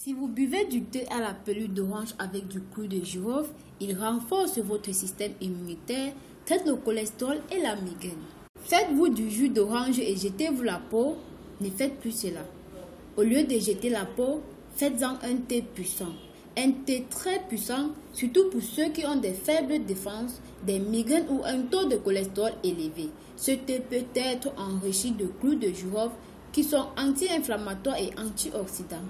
Si vous buvez du thé à la pelure d'orange avec du clou de girofle, il renforce votre système immunitaire, traite le cholestérol et la migraine. Faites-vous du jus d'orange et jetez-vous la peau. Ne faites plus cela. Au lieu de jeter la peau, faites-en un thé puissant. Un thé très puissant, surtout pour ceux qui ont des faibles défenses, des migraines ou un taux de cholestérol élevé. Ce thé peut être enrichi de clous de girofle qui sont anti-inflammatoires et antioxydants.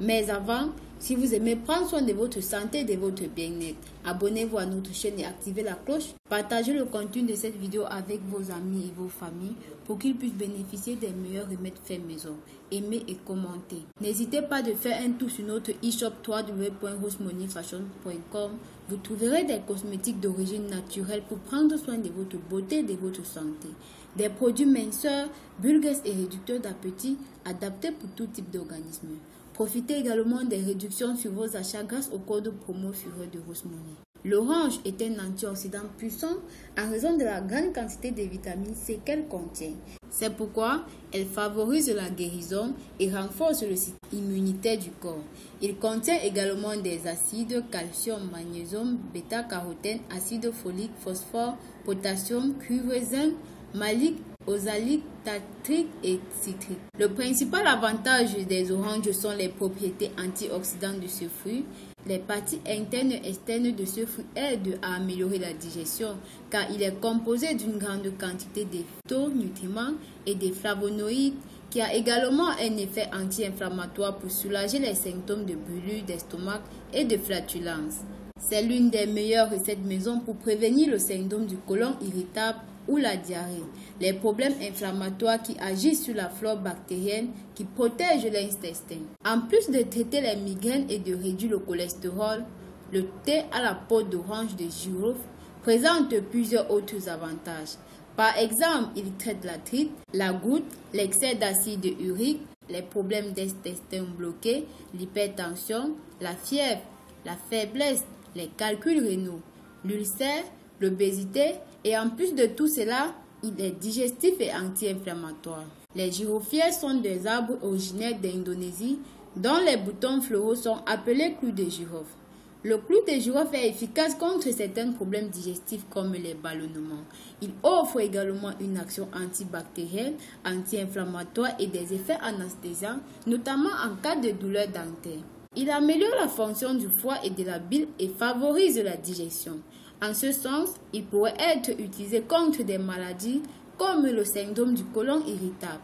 Mais avant, si vous aimez prendre soin de votre santé et de votre bien-être, abonnez-vous à notre chaîne et activez la cloche. Partagez le contenu de cette vidéo avec vos amis et vos familles pour qu'ils puissent bénéficier des meilleurs remèdes faits maison. Aimez et commentez. N'hésitez pas de faire un tour sur notre e-shop www.rosemoneyfashion.com. Vous trouverez des cosmétiques d'origine naturelle pour prendre soin de votre beauté et de votre santé. Des produits minceurs, bulgues et réducteurs d'appétit adaptés pour tout type d'organisme. Profitez également des réductions sur vos achats grâce au code promo Fureur de Rose Money. L'orange est un antioxydant puissant en raison de la grande quantité de vitamine C qu'elle contient. C'est pourquoi elle favorise la guérison et renforce le système immunitaire du corps. Il contient également des acides calcium, magnésium, bêta-carotène, acide folique, phosphore, potassium, cuivre, zinc, malique, oxalique, tartrique et citrique. Le principal avantage des oranges sont les propriétés antioxydantes de ce fruit. Les parties internes et externes de ce fruit aident à améliorer la digestion car il est composé d'une grande quantité de phytonutriments et de flavonoïdes qui a également un effet anti-inflammatoire pour soulager les symptômes de brûlure d'estomac et de flatulence. C'est l'une des meilleures recettes maison pour prévenir le syndrome du côlon irritable ou la diarrhée, les problèmes inflammatoires qui agissent sur la flore bactérienne qui protège l'intestin. En plus de traiter les migraines et de réduire le cholestérol, le thé à la peau d'orange de girofle présente plusieurs autres avantages. Par exemple, il traite l'arthrite, la goutte, l'excès d'acide urique, les problèmes d'intestin bloqué, l'hypertension, la fièvre, la faiblesse, les calculs rénaux, l'ulcère, l'obésité et en plus de tout cela, il est digestif et anti-inflammatoire. Les girofliers sont des arbres originaires d'Indonésie dont les boutons floraux sont appelés clous de girofle. Le clou de girofle est efficace contre certains problèmes digestifs comme les ballonnements. Il offre également une action antibactérienne, anti-inflammatoire et des effets anesthésiants, notamment en cas de douleur dentaire. Il améliore la fonction du foie et de la bile et favorise la digestion. En ce sens, il pourrait être utilisé contre des maladies comme le syndrome du côlon irritable,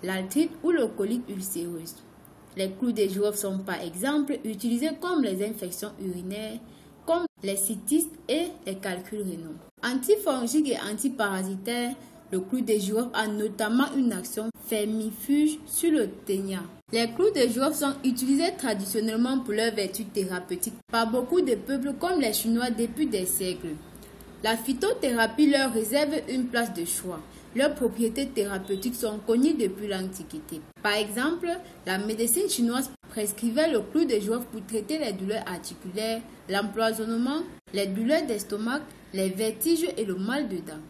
l'arthrite ou le colite ulcéreuse. Les clous de girofle sont par exemple utilisés comme les infections urinaires, comme les cystites et les calculs rénaux. Antifongique et antiparasitaire, le clou de girofle a notamment une action fermifuge sur le ténia. Les clous de girofle sont utilisés traditionnellement pour leurs vertus thérapeutiques par beaucoup de peuples comme les Chinois depuis des siècles. La phytothérapie leur réserve une place de choix. Leurs propriétés thérapeutiques sont connues depuis l'Antiquité. Par exemple, la médecine chinoise prescrivait le clou de girofle pour traiter les douleurs articulaires, l'empoisonnement, les douleurs d'estomac, les vertiges et le mal de dents.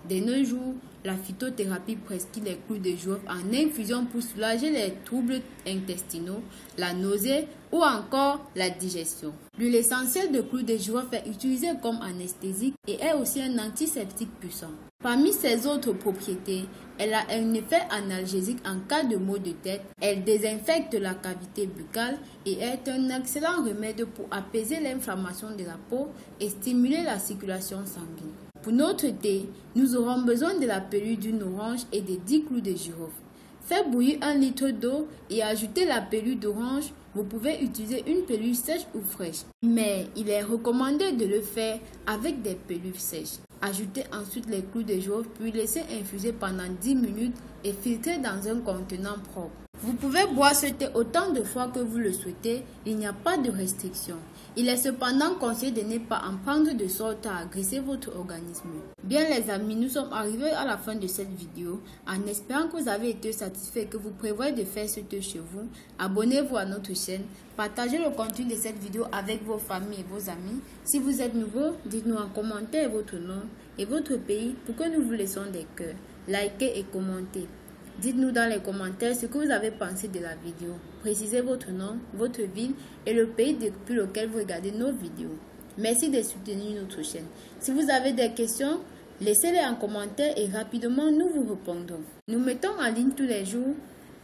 De nos jours, la phytothérapie prescrit les clous de girofle en infusion pour soulager les troubles intestinaux, la nausée ou encore la digestion. L'huile essentielle de clous de girofle est utilisée comme anesthésique et est aussi un antiseptique puissant. Parmi ses autres propriétés, elle a un effet analgésique en cas de maux de tête, elle désinfecte la cavité buccale et est un excellent remède pour apaiser l'inflammation de la peau et stimuler la circulation sanguine. Pour notre thé, nous aurons besoin de la pelure d'une orange et de 10 clous de girofle. Faites bouillir 1 litre d'eau et ajoutez la pelure d'orange. Vous pouvez utiliser une pelure sèche ou fraîche, mais il est recommandé de le faire avec des pelures sèches. Ajoutez ensuite les clous de girofle puis laissez infuser pendant 10 minutes et filtrez dans un contenant propre. Vous pouvez boire ce thé autant de fois que vous le souhaitez, il n'y a pas de restriction. Il est cependant conseillé de ne pas en prendre de sorte à agresser votre organisme. Bien les amis, nous sommes arrivés à la fin de cette vidéo. En espérant que vous avez été satisfaits et que vous prévoyez de faire ce thé chez vous, abonnez-vous à notre chaîne, partagez le contenu de cette vidéo avec vos familles et vos amis. Si vous êtes nouveau, dites-nous en commentaire votre nom et votre pays pour que nous vous laissions des cœurs. Likez et commentez. Dites-nous dans les commentaires ce que vous avez pensé de la vidéo. Précisez votre nom, votre ville et le pays depuis lequel vous regardez nos vidéos. Merci de soutenir notre chaîne. Si vous avez des questions, laissez-les en commentaire et rapidement nous vous répondrons. Nous mettons en ligne tous les jours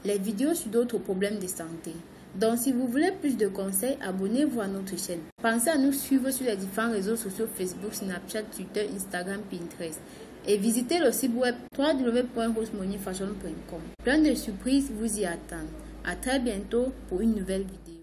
les vidéos sur d'autres problèmes de santé. Donc si vous voulez plus de conseils, abonnez-vous à notre chaîne. Pensez à nous suivre sur les différents réseaux sociaux Facebook, Snapchat, Twitter, Instagram, Pinterest. Et visitez le site web www.rosemoneyfashion.com. Plein de surprises vous y attendent. À très bientôt pour une nouvelle vidéo.